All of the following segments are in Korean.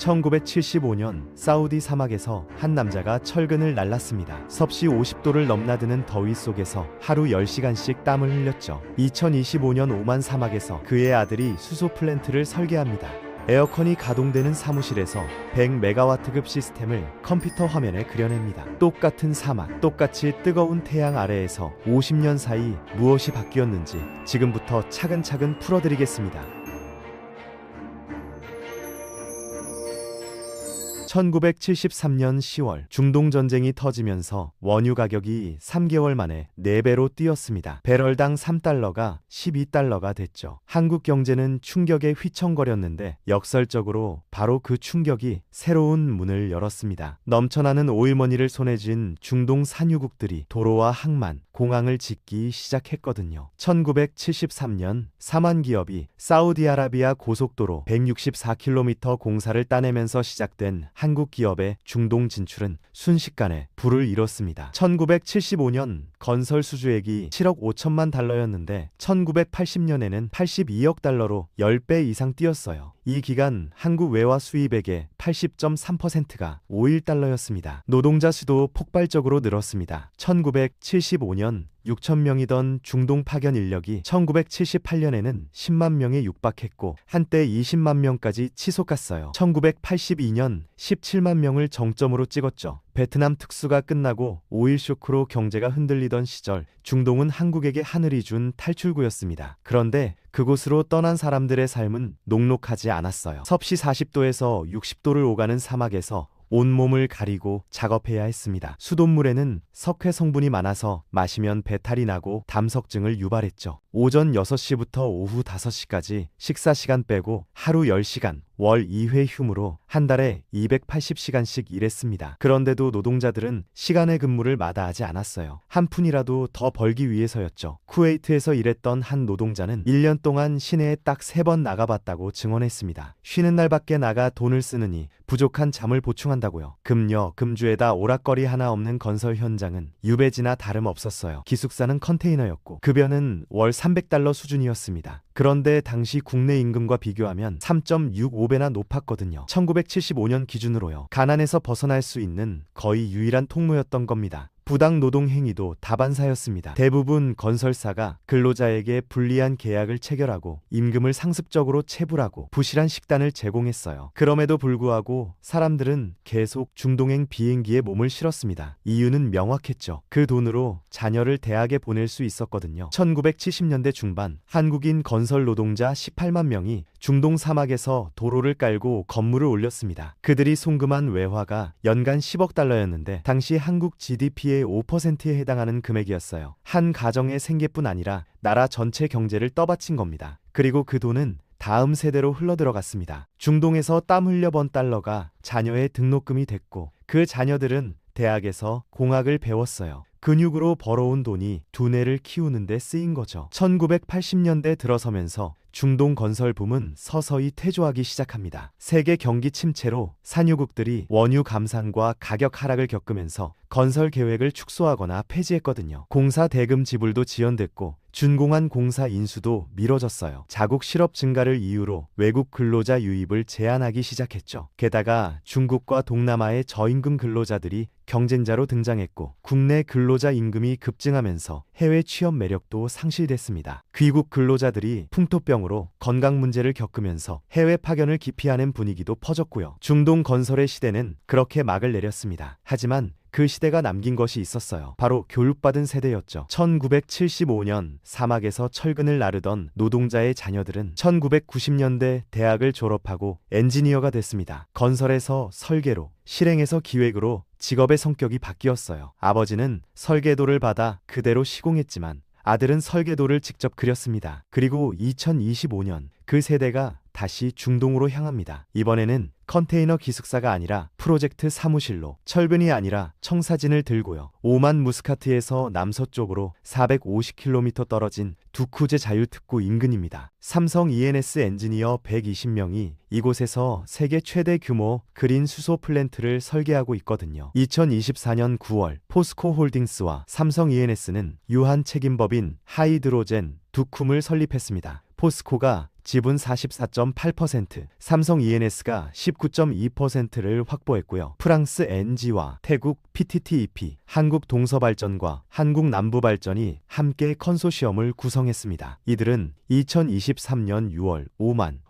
1975년 사우디 사막에서 한 남자가 철근을 날랐습니다. 섭씨 50도를 넘나드는 더위 속에서 하루 10시간씩 땀을 흘렸죠. 2025년 오만 사막에서 그의 아들이 수소 플랜트를 설계합니다. 에어컨이 가동되는 사무실에서 100메가와트급 시스템을 컴퓨터 화면에 그려냅니다. 똑같은 사막, 똑같이 뜨거운 태양 아래에서 50년 사이 무엇이 바뀌었는지 지금부터 차근차근 풀어드리겠습니다. 1973년 10월 중동 전쟁이 터지면서 원유 가격이 3개월 만에 4배로 뛰었습니다. 배럴당 3달러가 12달러가 됐죠. 한국 경제는 충격에 휘청거렸는데 역설적으로 바로 그 충격이 새로운 문을 열었습니다. 넘쳐나는 오일머니를 손에 쥔 중동 산유국들이 도로와 항만, 공항을 짓기 시작했거든요. 1973년 사만 기업이 사우디아라비아 고속도로 164km 공사를 따내면서 시작된 한국 기업의 중동 진출은 순식간에 불을 일었습니다. 1975년 건설 수주액이 7억 5천만 달러였는데 1980년에는 82억 달러로 10배 이상 뛰었어요. 이 기간 한국 외화 수입액의 80.3%가 5일 달러였습니다. 노동자 수도 폭발적으로 늘었습니다. 1975년 6천 명이던 중동 파견 인력이 1978년에는 10만 명에 육박했고 한때 20만 명까지 치솟갔어요. 1982년 17만 명을 정점으로 찍었죠. 베트남 특수가 끝나고 오일 쇼크로 경제가 흔들리던 시절 중동은 한국에게 하늘이 준 탈출구였습니다. 그런데 그곳으로 떠난 사람들의 삶은 녹록하지 않았어요. 섭씨 40도에서 60도를 오가는 사막에서 온몸을 가리고 작업해야 했습니다. 수돗물에는 석회 성분이 많아서 마시면 배탈이 나고 담석증을 유발했죠. 오전 6시부터 오후 5시까지 식사 시간 빼고 하루 10시간, 월 2회 휴무로 한 달에 280시간씩 일했습니다. 그런데도 노동자들은 시간의 근무를 마다하지 않았어요. 한 푼이라도 더 벌기 위해서였죠. 쿠웨이트에서 일했던 한 노동자는 1년 동안 시내에 딱 3번 나가봤다고 증언했습니다. 쉬는 날밖에 나가 돈을 쓰느니 부족한 잠을 보충한다고요. 금요, 금주에다 오락거리 하나 없는 건설 현장은 유배지나 다름없었어요. 기숙사는 컨테이너였고 급여는 월 300달러 수준이었습니다. 그런데 당시 국내 임금과 비교하면 3.65배나 높았거든요. 1975년 기준으로요. 가난에서 벗어날 수 있는 거의 유일한 통로였던 겁니다. 부당 노동 행위도 다반사였습니다. 대부분 건설사가 근로자에게 불리한 계약을 체결하고 임금을 상습적으로 체불하고 부실한 식단을 제공했어요. 그럼에도 불구하고 사람들은 계속 중동행 비행기에 몸을 실었습니다. 이유는 명확했죠. 그 돈으로 자녀를 대학에 보낼 수 있었거든요. 1970년대 중반 한국인 건설 노동자 18만 명이 중동 사막에서 도로를 깔고 건물을 올렸습니다. 그들이 송금한 외화가 연간 10억 달러였는데 당시 한국 GDP의 5%에 해당하는 금액이었어요. 한 가정의 생계뿐 아니라 나라 전체 경제를 떠받친 겁니다. 그리고 그 돈은 다음 세대로 흘러들어갔습니다. 중동에서 땀 흘려 번 달러가 자녀의 등록금이 됐고 그 자녀들은 대학에서 공학을 배웠어요. 근육으로 벌어온 돈이 두뇌를 키우는 데 쓰인 거죠. 1980년대 들어서면서 중동 건설 붐은 서서히 퇴조하기 시작합니다. 세계 경기 침체로 산유국들이 원유 감산과 가격 하락을 겪으면서 건설 계획을 축소하거나 폐지했거든요. 공사 대금 지불도 지연됐고 준공한 공사 인수도 미뤄졌어요. 자국 실업 증가를 이유로 외국 근로자 유입을 제한하기 시작했죠. 게다가 중국과 동남아의 저임금 근로자들이 경쟁자로 등장했고 국내 근로자 임금이 급증하면서 해외 취업 매력도 상실됐습니다. 귀국 근로자들이 풍토병으로 건강 문제를 겪으면서 해외 파견을 기피하는 분위기도 퍼졌고요. 중동 건설의 시대는 그렇게 막을 내렸습니다. 하지만 그 시대가 남긴 것이 있었어요. 바로 교육받은 세대였죠. 1975년 사막에서 철근을 나르던 노동자의 자녀들은 1990년대 대학을 졸업하고 엔지니어가 됐습니다. 건설에서 설계로, 실행에서 기획으로 직업의 성격이 바뀌었어요. 아버지는 설계도를 받아 그대로 시공했지만 아들은 설계도를 직접 그렸습니다. 그리고 2025년 그 세대가 다시 중동으로 향합니다. 이번에는 컨테이너 기숙사가 아니라 프로젝트 사무실로, 철근이 아니라 청사진을 들고요. 오만 무스카트에서 남서쪽으로 450km 떨어진 두쿠제 자유특구 인근입니다. 삼성 ENS 엔지니어 120명이 이곳에서 세계 최대 규모 그린 수소 플랜트를 설계하고 있거든요. 2024년 9월 포스코 홀딩스와 삼성 ENS는 유한 책임법인 하이드로젠 두쿰을 설립했습니다. 포스코가 지분 44.8%, 삼성 ENS가 19.2%를 확보했고요. 프랑스 NG와 태국 PTTEP, 한국 동서발전과 한국 남부발전이 함께 컨소시엄을 구성했습니다. 이들은 2023년 6월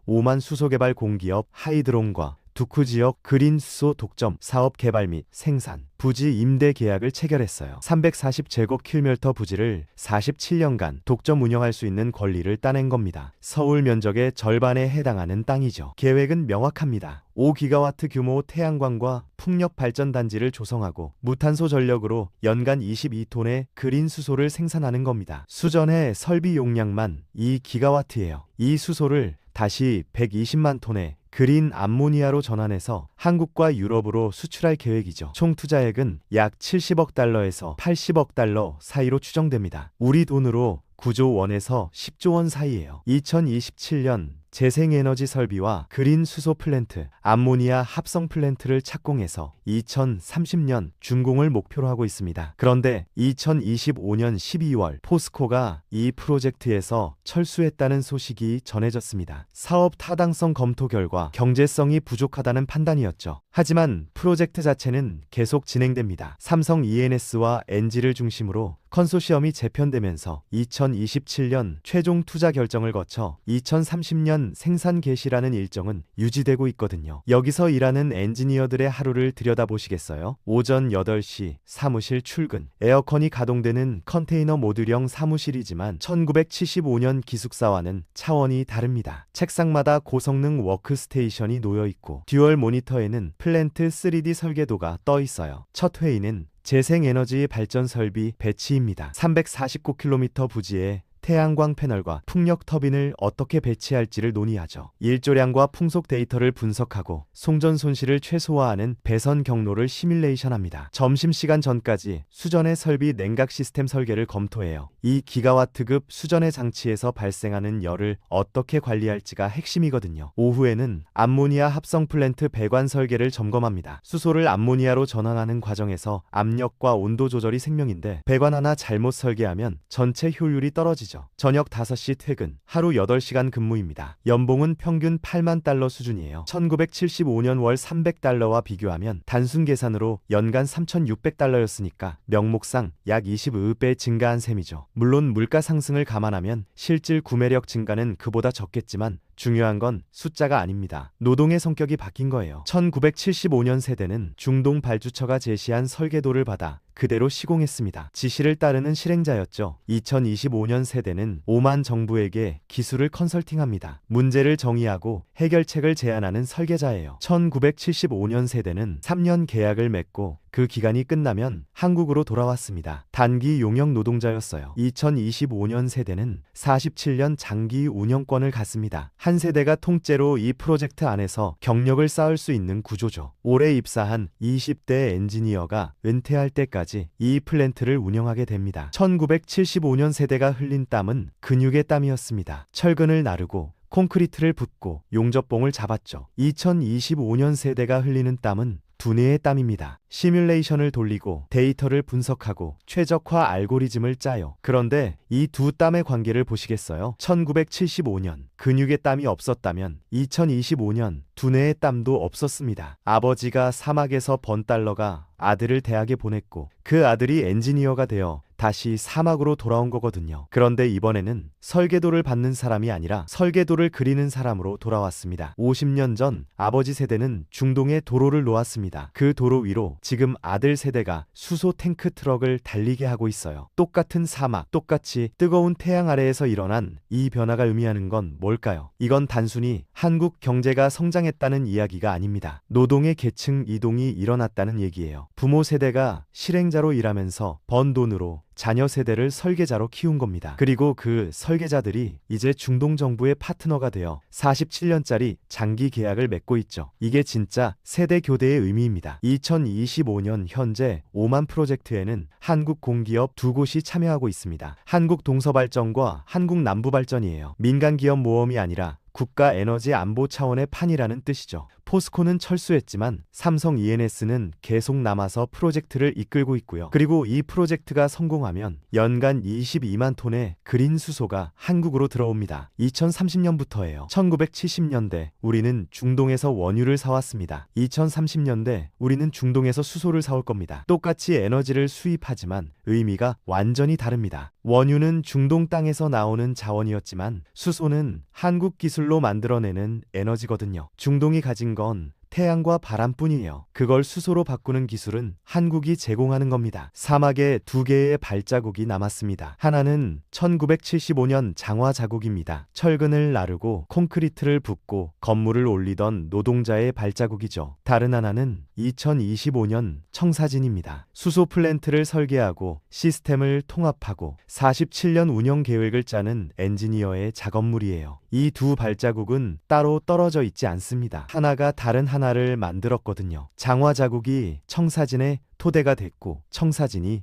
오만 수소개발 공기업 하이드론과 두쿠 지역 그린 수소 독점 사업 개발 및 생산, 부지 임대 계약을 체결했어요. 340제곱킬로미터 부지를 47년간 독점 운영할 수 있는 권리를 따낸 겁니다. 서울 면적의 절반에 해당하는 땅이죠. 계획은 명확합니다. 5기가와트 규모 태양광과 풍력 발전 단지를 조성하고 무탄소 전력으로 연간 22톤의 그린 수소를 생산하는 겁니다. 수전의 설비 용량만 2기가와트예요. 이 수소를 다시 120만 톤의 그린 암모니아로 전환해서 한국과 유럽으로 수출할 계획이죠. 총 투자액은 약 70억 달러에서 80억 달러 사이로 추정됩니다. 우리 돈으로 9조 원에서 10조 원 사이예요. 2027년 재생에너지 설비와 그린 수소 플랜트, 암모니아 합성 플랜트를 착공해서 2030년 준공을 목표로 하고 있습니다. 그런데 2025년 12월 포스코가 이 프로젝트에서 철수했다는 소식이 전해졌습니다. 사업 타당성 검토 결과 경제성이 부족하다는 판단이었죠. 하지만 프로젝트 자체는 계속 진행됩니다. 삼성 ENS와 NG를 중심으로 컨소시엄이 재편되면서 2027년 최종 투자 결정을 거쳐 2030년 생산 개시라는 일정은 유지되고 있거든요. 여기서 일하는 엔지니어들의 하루를 들여다보시겠어요? 오전 8시 사무실 출근. 에어컨이 가동되는 컨테이너 모듈형 사무실이지만 1975년 기숙사와는 차원이 다릅니다. 책상마다 고성능 워크스테이션이 놓여 있고 듀얼 모니터에는 플랜트 3D 설계도가 떠 있어요. 첫 회의는 재생에너지 발전 설비 배치입니다. 349km 부지에 태양광 패널과 풍력 터빈을 어떻게 배치할지를 논의하죠. 일조량과 풍속 데이터를 분석하고 송전 손실을 최소화하는 배선 경로를 시뮬레이션합니다. 점심시간 전까지 수전의 설비 냉각 시스템 설계를 검토해요. 이 기가와트급 수전의 장치에서 발생하는 열을 어떻게 관리할지가 핵심이거든요. 오후에는 암모니아 합성 플랜트 배관 설계를 점검합니다. 수소를 암모니아로 전환하는 과정에서 압력과 온도 조절이 생명인데 배관 하나 잘못 설계하면 전체 효율이 떨어지죠. 저녁 5시 퇴근, 하루 8시간 근무입니다. 연봉은 평균 8만 달러 수준이에요. 1975년 월 300달러와 비교하면 단순 계산으로 연간 3,600달러였으니까 명목상 약 25배 증가한 셈이죠. 물론 물가 상승을 감안하면 실질 구매력 증가는 그보다 적겠지만 중요한 건 숫자가 아닙니다. 노동의 성격이 바뀐 거예요. 1975년 세대는 중동 발주처가 제시한 설계도를 받아 그대로 시공했습니다. 지시를 따르는 실행자였죠. 2025년 세대는 오만 정부에게 기술을 컨설팅합니다. 문제를 정의하고 해결책을 제안하는 설계자예요. 1975년 세대는 3년 계약을 맺고 그 기간이 끝나면 한국으로 돌아왔습니다. 단기 용역 노동자였어요. 2025년 세대는 47년 장기 운영권을 갖습니다. 한 세대가 통째로 이 프로젝트 안에서 경력을 쌓을 수 있는 구조죠. 올해 입사한 20대 엔지니어가 은퇴할 때까지 이 플랜트를 운영하게 됩니다. 1975년 세대가 흘린 땀은 근육의 땀이었습니다. 철근을 나르고 콘크리트를 붓고 용접봉을 잡았죠. 2025년 세대가 흘리는 땀은 두뇌의 땀입니다. 시뮬레이션을 돌리고 데이터를 분석하고 최적화 알고리즘을 짜요. 그런데 이 두 땀의 관계를 보시겠어요? 1975년 근육의 땀이 없었다면 2025년 두뇌의 땀도 없었습니다. 아버지가 사막에서 번 달러가 아들을 대학에 보냈고 그 아들이 엔지니어가 되어 다시 사막으로 돌아온 거거든요. 그런데 이번에는 설계도를 받는 사람이 아니라 설계도를 그리는 사람으로 돌아왔습니다. 50년 전 아버지 세대는 중동의 도로를 놓았습니다. 그 도로 위로 지금 아들 세대가 수소 탱크 트럭을 달리게 하고 있어요. 똑같은 사막, 똑같이 뜨거운 태양 아래에서 일어난 이 변화가 의미하는 건 뭘까요? 이건 단순히 한국 경제가 성장했다는 이야기가 아닙니다. 노동의 계층 이동이 일어났다는 얘기예요. 부모 세대가 실행자로 일하면서 번 돈으로 자녀 세대를 설계자로 키운 겁니다. 그리고 그 설계자들이 이제 중동 정부의 파트너가 되어 47년짜리 장기 계약을 맺고 있죠. 이게 진짜 세대 교대의 의미입니다. 2025년 현재 오만 프로젝트에는 한국 공기업 두 곳이 참여하고 있습니다. 한국 동서발전과 한국 남부발전이에요. 민간 기업 모험이 아니라 국가 에너지 안보 차원의 판이라는 뜻이죠. 포스코는 철수했지만 삼성 ENS는 계속 남아서 프로젝트를 이끌고 있고요. 그리고 이 프로젝트가 성공하면 연간 22만 톤의 그린 수소가 한국으로 들어옵니다. 2030년부터예요. 1970년대 우리는 중동에서 원유를 사왔습니다. 2030년대 우리는 중동에서 수소를 사올 겁니다. 똑같이 에너지를 수입하지만 의미가 완전히 다릅니다. 원유는 중동 땅에서 나오는 자원이었지만 수소는 한국 기술로 만들어내는 에너지거든요. 중동이 가진 건 태양과 바람뿐이에요. 그걸 수소로 바꾸는 기술은 한국이 제공하는 겁니다. 사막에 두 개의 발자국이 남았습니다. 하나는 1975년 장화 자국입니다. 철근을 나르고 콘크리트를 붓고 건물을 올리던 노동자의 발자국이죠. 다른 하나는 2025년 청사진입니다. 수소 플랜트를 설계하고 시스템을 통합하고 47년 운영 계획을 짜는 엔지니어의 작업물이에요. 이 두 발자국은 따로 떨어져 있지 않습니다. 하나가 다른 하나를 만들었거든요. 장화 자국이 청사진의 토대가 됐고 청사진이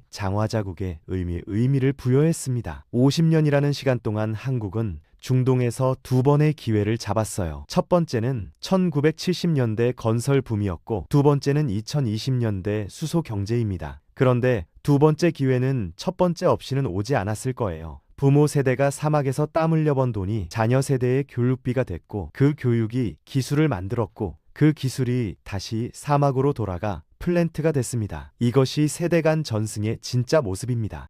장화 자국의 의미를 부여했습니다. 50년이라는 시간 동안 한국은 중동에서 두 번의 기회를 잡았어요. 첫 번째는 1970년대 건설 붐이었고 두 번째는 2020년대 수소 경제입니다. 그런데 두 번째 기회는 첫 번째 없이는 오지 않았을 거예요. 부모 세대가 사막에서 땀 흘려 번 돈이 자녀 세대의 교육비가 됐고 그 교육이 기술을 만들었고 그 기술이 다시 사막으로 돌아가 플랜트가 됐습니다. 이것이 세대 간 전승의 진짜 모습입니다.